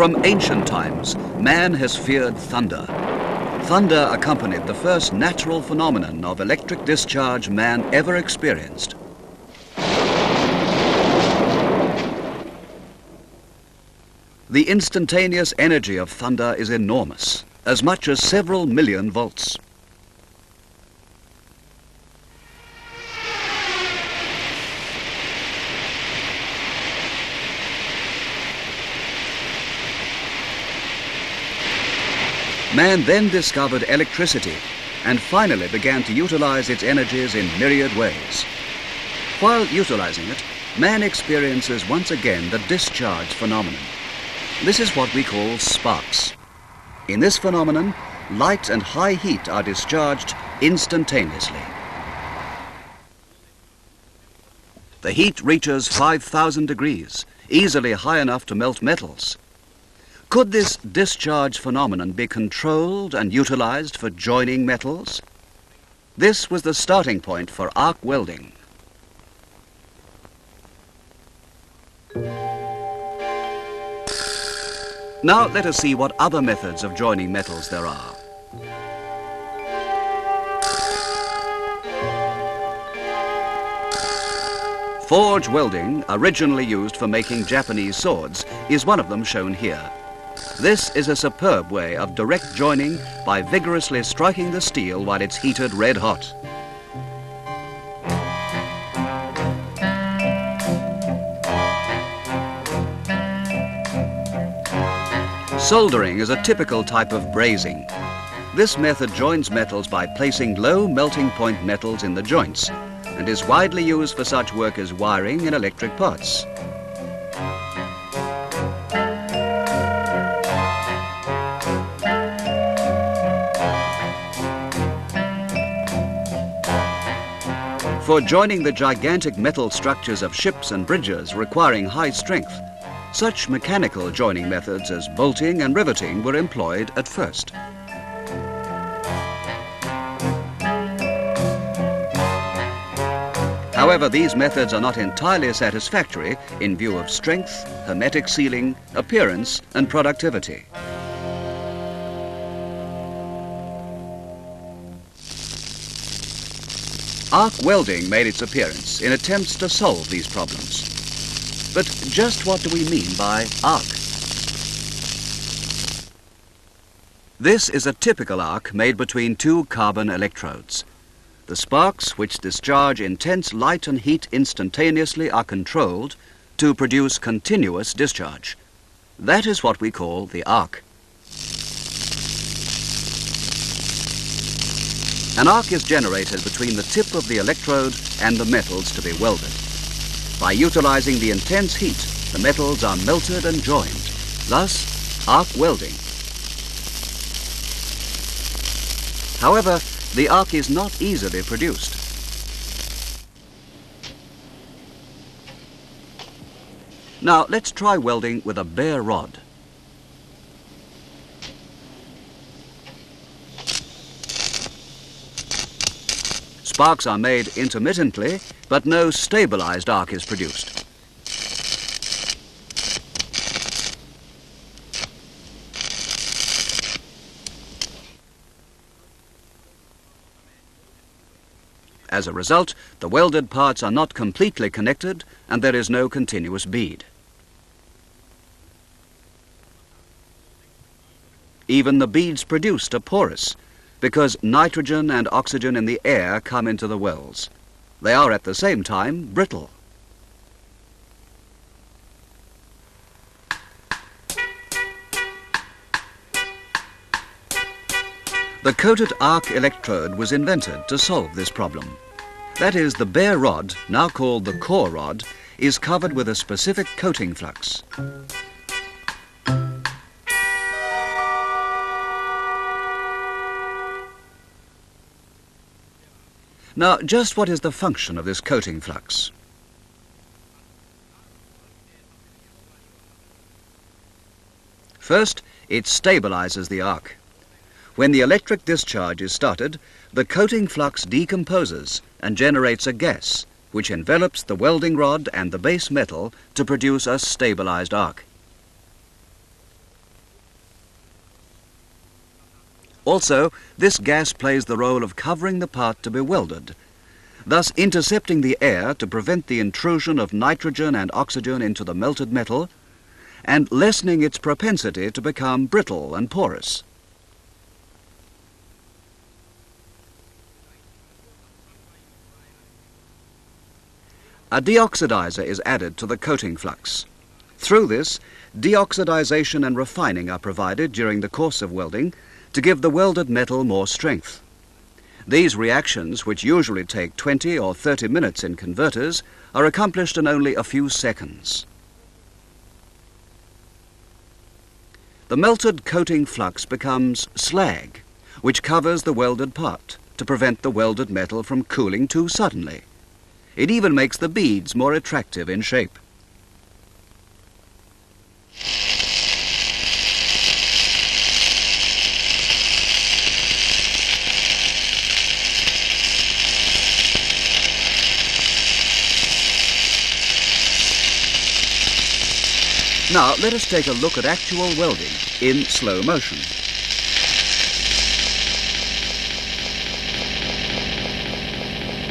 From ancient times, man has feared thunder. Thunder accompanied the first natural phenomenon of electric discharge man ever experienced. The instantaneous energy of thunder is enormous, as much as several million volts. Man then discovered electricity and finally began to utilize its energies in myriad ways. While utilizing it, man experiences once again the discharge phenomenon. This is what we call sparks. In this phenomenon, light and high heat are discharged instantaneously. The heat reaches 5,000 degrees, easily high enough to melt metals. Could this discharge phenomenon be controlled and utilized for joining metals? This was the starting point for arc welding. Now let us see what other methods of joining metals there are. Forge welding, originally used for making Japanese swords, is one of them shown here. This is a superb way of direct joining by vigorously striking the steel while it's heated red hot. Soldering is a typical type of brazing. This method joins metals by placing low melting point metals in the joints and is widely used for such work as wiring in electric pots. For joining the gigantic metal structures of ships and bridges requiring high strength, such mechanical joining methods as bolting and riveting were employed at first. However, these methods are not entirely satisfactory in view of strength, hermetic sealing, appearance, and productivity. Arc welding made its appearance in attempts to solve these problems. But just what do we mean by arc? This is a typical arc made between two carbon electrodes. The sparks, which discharge intense light and heat instantaneously, are controlled to produce continuous discharge. That is what we call the arc. An arc is generated between the tip of the electrode and the metals to be welded. By utilizing the intense heat, the metals are melted and joined, thus arc welding. However, the arc is not easily produced. Now let's try welding with a bare rod. Sparks are made intermittently, but no stabilized arc is produced. As a result, the welded parts are not completely connected and there is no continuous bead. Even the beads produced are porous, because nitrogen and oxygen in the air come into the welds. They are at the same time brittle. The coated arc electrode was invented to solve this problem. That is, the bare rod, now called the core rod, is covered with a specific coating flux. Now, just what is the function of this coating flux? First, it stabilizes the arc. When the electric discharge is started, the coating flux decomposes and generates a gas, which envelops the welding rod and the base metal to produce a stabilized arc. Also, this gas plays the role of covering the part to be welded, thus intercepting the air to prevent the intrusion of nitrogen and oxygen into the melted metal and lessening its propensity to become brittle and porous. A deoxidizer is added to the coating flux. Through this, deoxidization and refining are provided during the course of welding to give the welded metal more strength. These reactions, which usually take 20 or 30 minutes in converters, are accomplished in only a few seconds. The melted coating flux becomes slag, which covers the welded part to prevent the welded metal from cooling too suddenly. It even makes the beads more attractive in shape. Now let us take a look at actual welding in slow motion.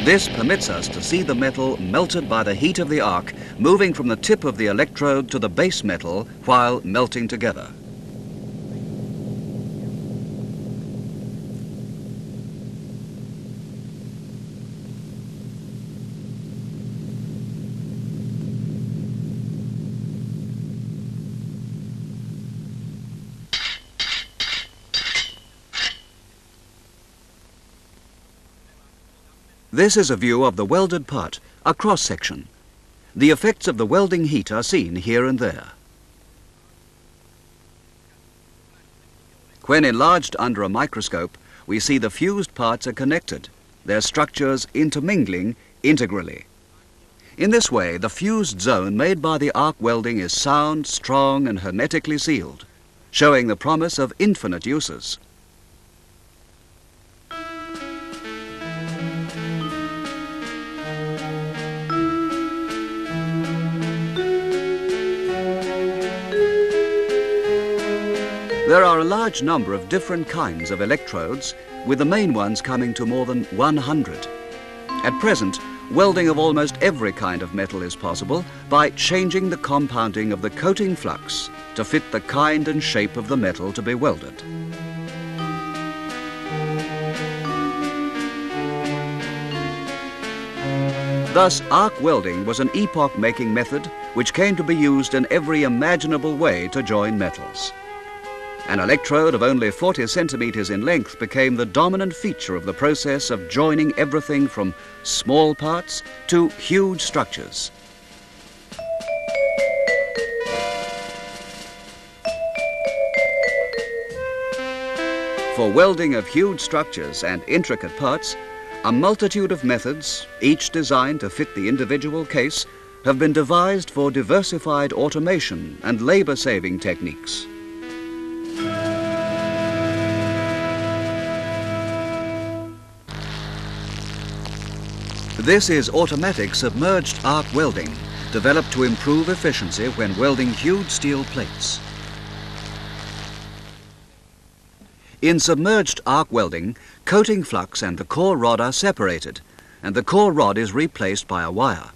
This permits us to see the metal melted by the heat of the arc, moving from the tip of the electrode to the base metal while melting together. This is a view of the welded part, a cross-section. The effects of the welding heat are seen here and there. When enlarged under a microscope, we see the fused parts are connected, their structures intermingling integrally. In this way, the fused zone made by the arc welding is sound, strong, and hermetically sealed, showing the promise of infinite uses. There are a large number of different kinds of electrodes, with the main ones coming to more than 100. At present, welding of almost every kind of metal is possible by changing the compounding of the coating flux to fit the kind and shape of the metal to be welded. Thus, arc welding was an epoch-making method which came to be used in every imaginable way to join metals. An electrode of only 40 centimeters in length became the dominant feature of the process of joining everything from small parts to huge structures. For welding of huge structures and intricate parts, a multitude of methods, each designed to fit the individual case, have been devised for diversified automation and labor-saving techniques. This is automatic submerged arc welding, developed to improve efficiency when welding huge steel plates. In submerged arc welding, coating flux and the core rod are separated, and the core rod is replaced by a wire.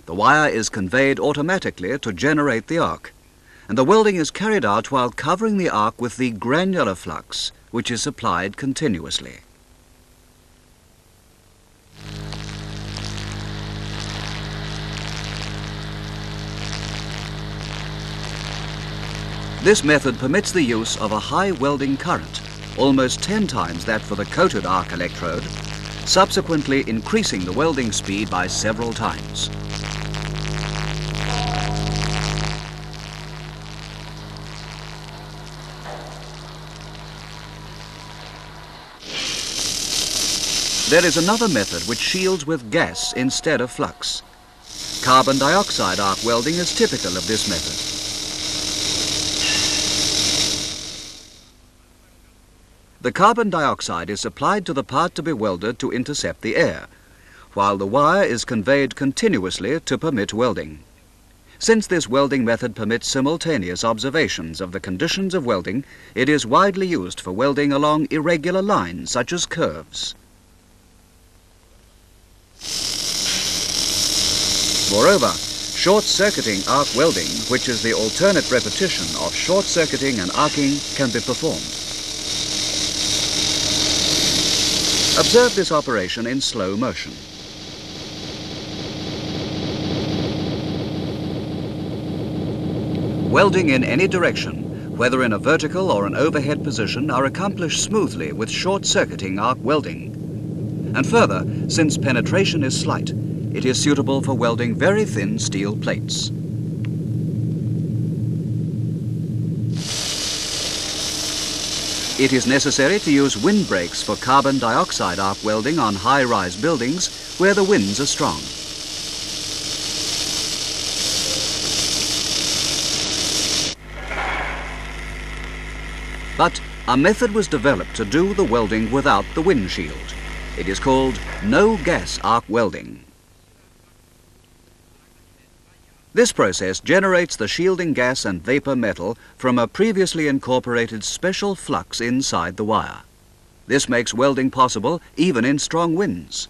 The wire is conveyed automatically to generate the arc, and the welding is carried out while covering the arc with the granular flux, which is supplied continuously. This method permits the use of a high welding current, almost 10 times that for the coated arc electrode, subsequently increasing the welding speed by several times. There is another method which shields with gas instead of flux. Carbon dioxide arc welding is typical of this method. The carbon dioxide is supplied to the part to be welded to intercept the air, while the wire is conveyed continuously to permit welding. Since this welding method permits simultaneous observations of the conditions of welding, it is widely used for welding along irregular lines such as curves. Moreover, short-circuiting arc welding, which is the alternate repetition of short-circuiting and arcing, can be performed. Observe this operation in slow motion. Welding in any direction, whether in a vertical or an overhead position, are accomplished smoothly with short-circuiting arc welding. And further, since penetration is slight, it is suitable for welding very thin steel plates. It is necessary to use windbreaks for carbon dioxide arc welding on high-rise buildings where the winds are strong. But a method was developed to do the welding without the windshield. It is called no-gas arc welding. This process generates the shielding gas and vapor metal from a previously incorporated special flux inside the wire. This makes welding possible even in strong winds.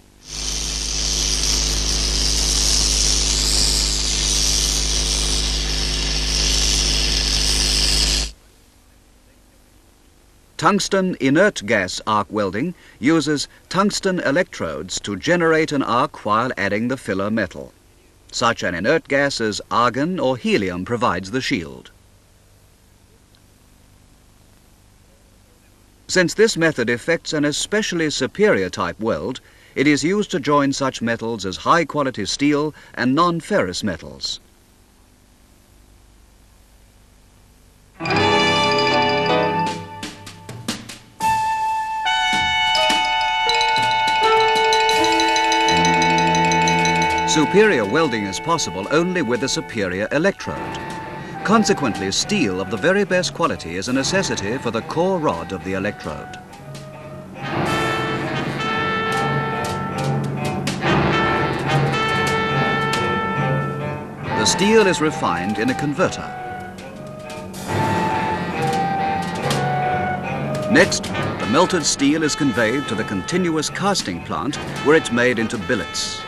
Tungsten inert gas arc welding uses tungsten electrodes to generate an arc while adding the filler metal. Such an inert gas as argon or helium provides the shield. Since this method effects an especially superior type weld, it is used to join such metals as high-quality steel and non-ferrous metals. Superior welding is possible only with a superior electrode. Consequently, steel of the very best quality is a necessity for the core rod of the electrode. The steel is refined in a converter. Next, the melted steel is conveyed to the continuous casting plant where it's made into billets.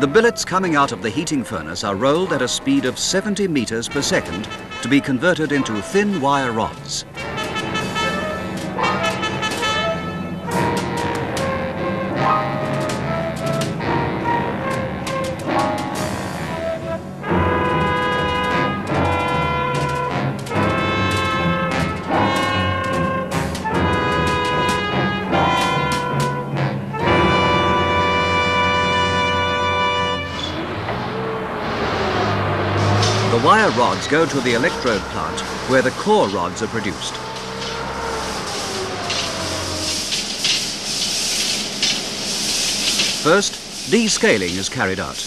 The billets coming out of the heating furnace are rolled at a speed of 70 meters per second to be converted into thin wire rods. The wire rods go to the electrode plant where the core rods are produced. First, descaling is carried out.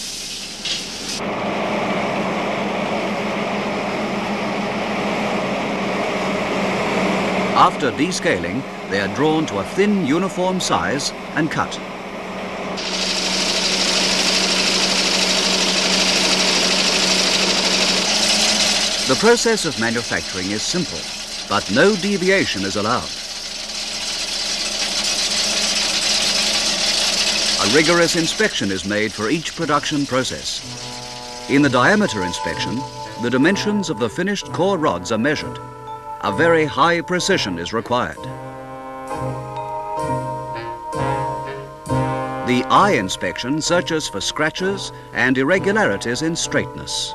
After descaling, they are drawn to a thin uniform size and cut. The process of manufacturing is simple, but no deviation is allowed. A rigorous inspection is made for each production process. In the diameter inspection, the dimensions of the finished core rods are measured. A very high precision is required. The eye inspection searches for scratches and irregularities in straightness.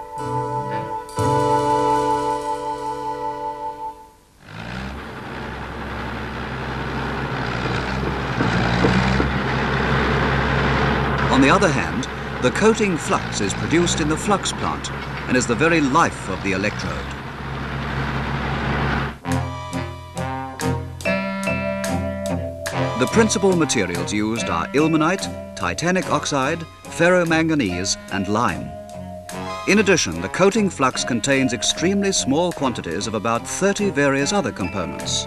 On the other hand, the coating flux is produced in the flux plant and is the very life of the electrode. The principal materials used are ilmenite, titanic oxide, ferromanganese and lime. In addition, the coating flux contains extremely small quantities of about 30 various other components.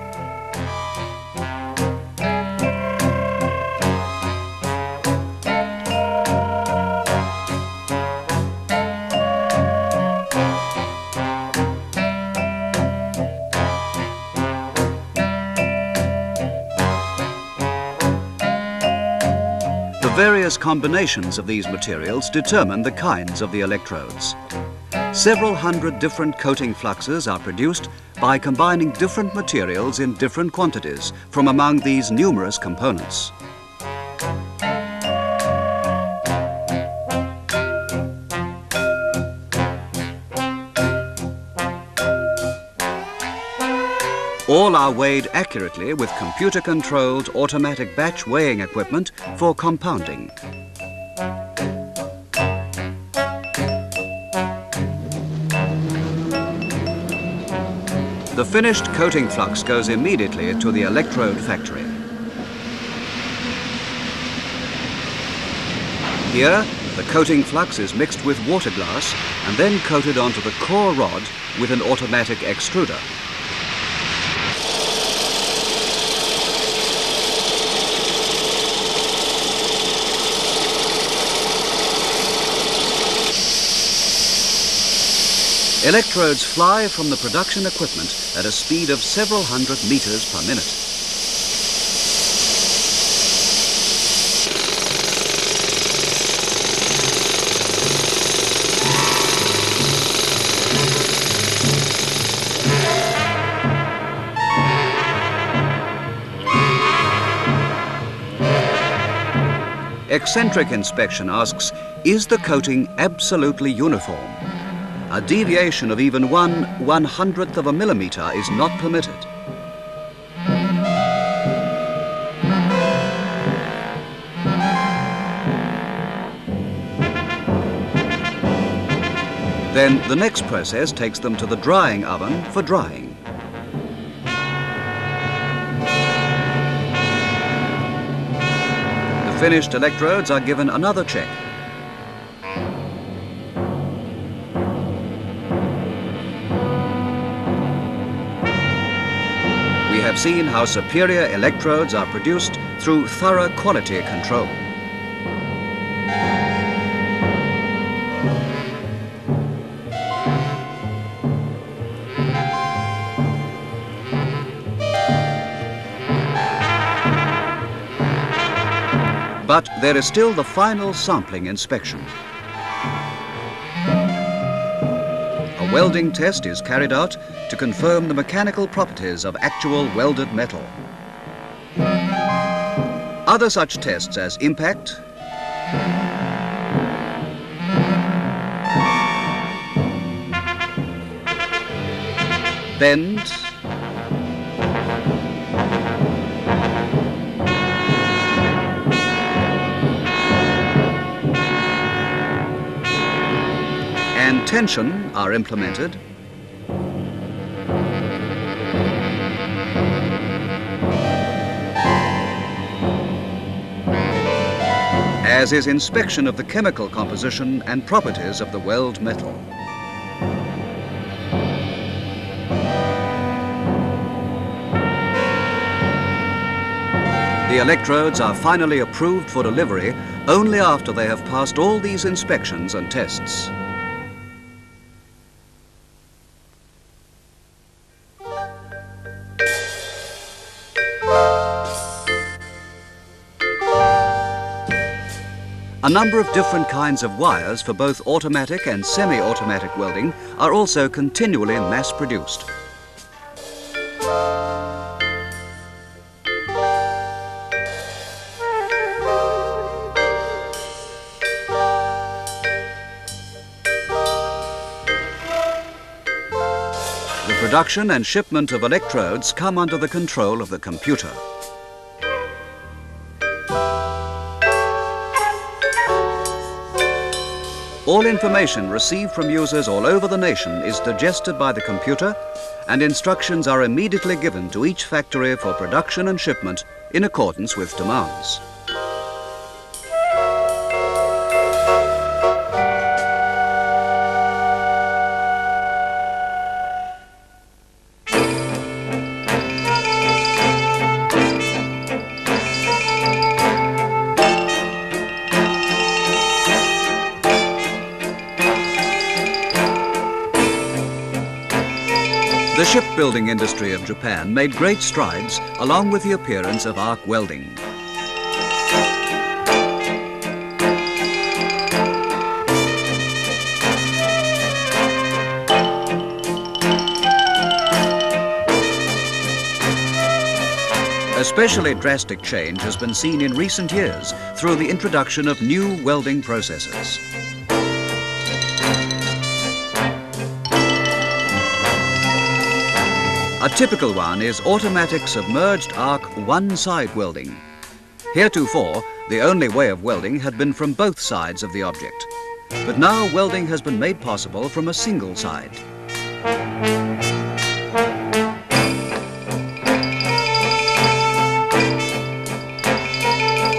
Various combinations of these materials determine the kinds of the electrodes. Several hundred different coating fluxes are produced by combining different materials in different quantities from among these numerous components. All are weighed accurately with computer-controlled automatic batch weighing equipment for compounding. The finished coating flux goes immediately to the electrode factory. Here, the coating flux is mixed with water glass and then coated onto the core rod with an automatic extruder. Electrodes fly from the production equipment at a speed of several hundred meters per minute. Eccentric inspection asks, is the coating absolutely uniform? A deviation of even 1/100th of a millimeter is not permitted. Then the next process takes them to the drying oven for drying. The finished electrodes are given another check. We have seen how superior electrodes are produced through thorough quality control. But there is still the final sampling inspection. A welding test is carried out to confirm the mechanical properties of actual welded metal. Other such tests as impact, bend, and tension are implemented. As is inspection of the chemical composition and properties of the weld metal. The electrodes are finally approved for delivery only after they have passed all these inspections and tests. A number of different kinds of wires for both automatic and semi-automatic welding are also continually mass-produced. The production and shipment of electrodes come under the control of the computer. All information received from users all over the nation is digested by the computer, and instructions are immediately given to each factory for production and shipment in accordance with demands. The shipbuilding industry of Japan made great strides along with the appearance of arc welding. Especially drastic change has been seen in recent years through the introduction of new welding processes. A typical one is automatic submerged arc one-side welding. Heretofore, the only way of welding had been from both sides of the object. But now welding has been made possible from a single side.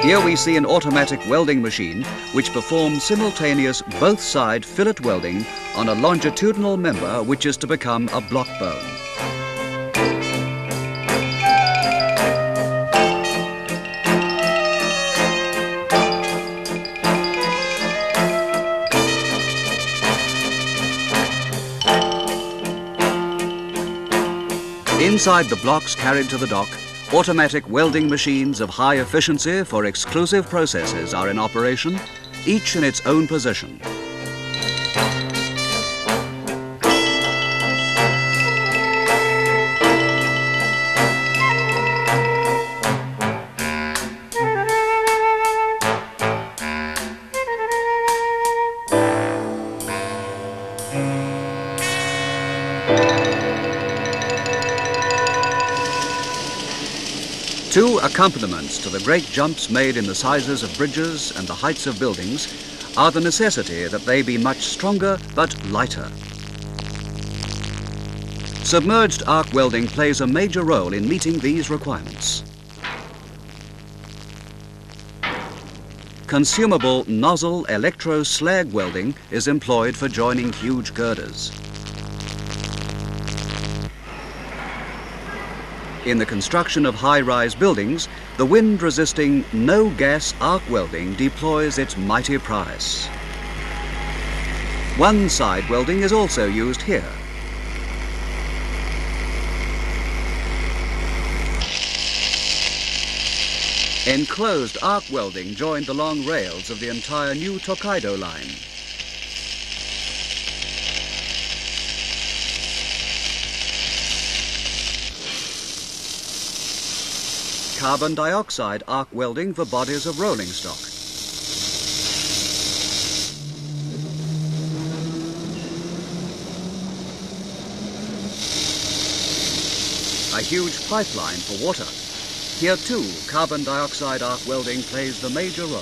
Here we see an automatic welding machine which performs simultaneous both-side fillet welding on a longitudinal member which is to become a block bone. Inside the blocks carried to the dock, automatic welding machines of high efficiency for exclusive processes are in operation, each in its own position. Two accompaniments to the great jumps made in the sizes of bridges and the heights of buildings are the necessity that they be much stronger but lighter. Submerged arc welding plays a major role in meeting these requirements. Consumable nozzle electro-slag welding is employed for joining huge girders. In the construction of high-rise buildings, the wind-resisting no-gas arc welding deploys its mighty prowess. One-side welding is also used here. Enclosed arc welding joined the long rails of the entire new Tokaido line. Carbon dioxide arc welding for bodies of rolling stock. A huge pipeline for water. Here too, carbon dioxide arc welding plays the major role.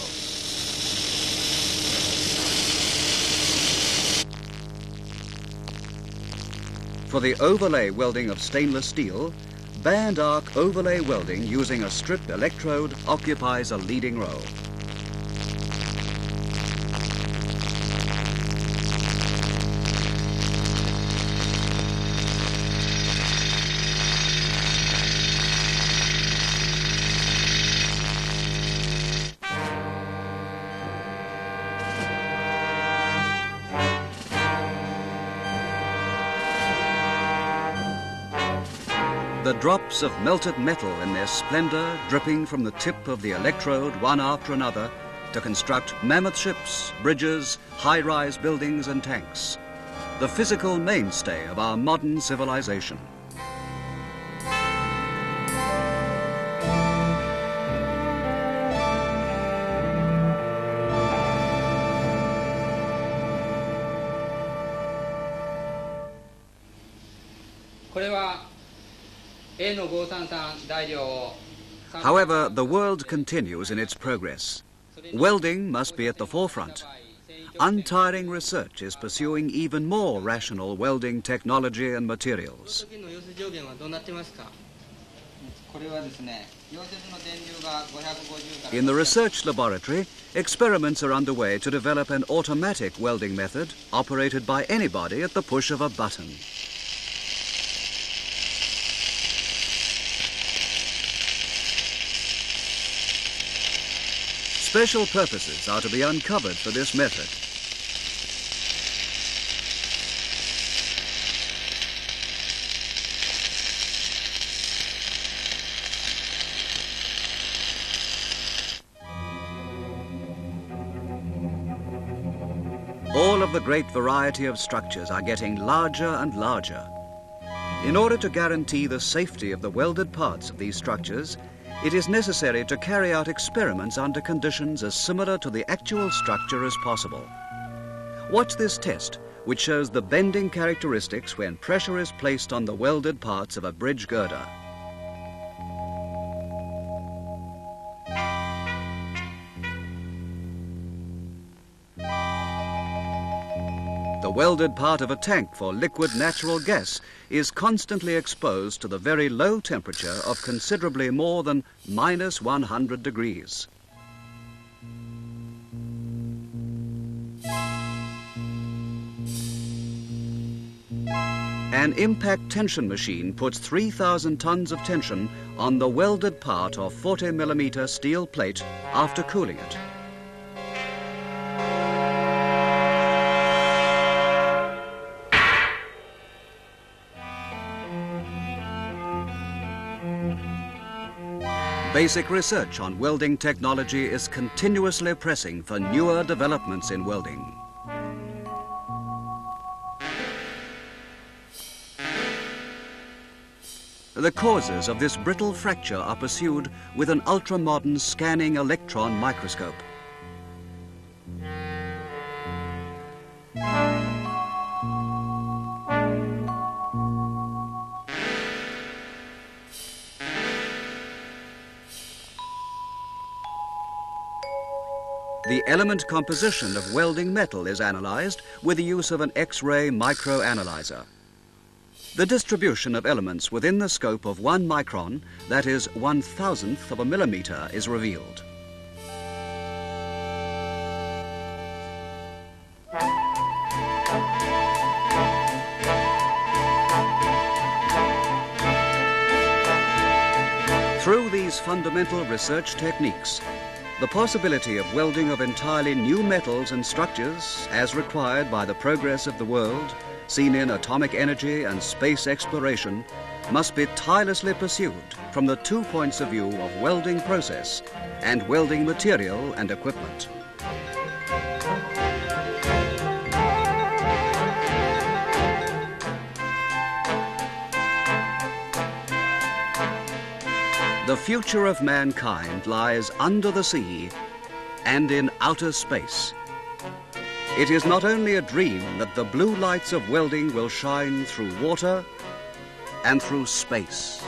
For the overlay welding of stainless steel, band arc overlay welding using a stripped electrode occupies a leading role. The drops of melted metal in their splendor dripping from the tip of the electrode one after another to construct mammoth ships, bridges, high-rise buildings and tanks. The physical mainstay of our modern civilization. However, the world continues in its progress. Welding must be at the forefront. Untiring research is pursuing even more rational welding technology and materials. In the research laboratory, experiments are underway to develop an automatic welding method operated by anybody at the push of a button. Special purposes are to be uncovered for this method. All of the great variety of structures are getting larger and larger. In order to guarantee the safety of the welded parts of these structures, it is necessary to carry out experiments under conditions as similar to the actual structure as possible. Watch this test, which shows the bending characteristics when pressure is placed on the welded parts of a bridge girder. The welded part of a tank for liquid natural gas is constantly exposed to the very low temperature of considerably more than -100 degrees. An impact tension machine puts 3,000 tons of tension on the welded part of 40mm steel plate after cooling it. Basic research on welding technology is continuously pressing for newer developments in welding. The causes of this brittle fracture are pursued with an ultra-modern scanning electron microscope. The element composition of welding metal is analyzed with the use of an X-ray microanalyzer. The distribution of elements within the scope of 1 micron, that is 1,000th of a millimeter, is revealed. Through these fundamental research techniques, the possibility of welding of entirely new metals and structures, as required by the progress of the world, seen in atomic energy and space exploration, must be tirelessly pursued from the 2 points of view of welding process and welding material and equipment. The future of mankind lies under the sea and in outer space. It is not only a dream that the blue lights of welding will shine through water and through space.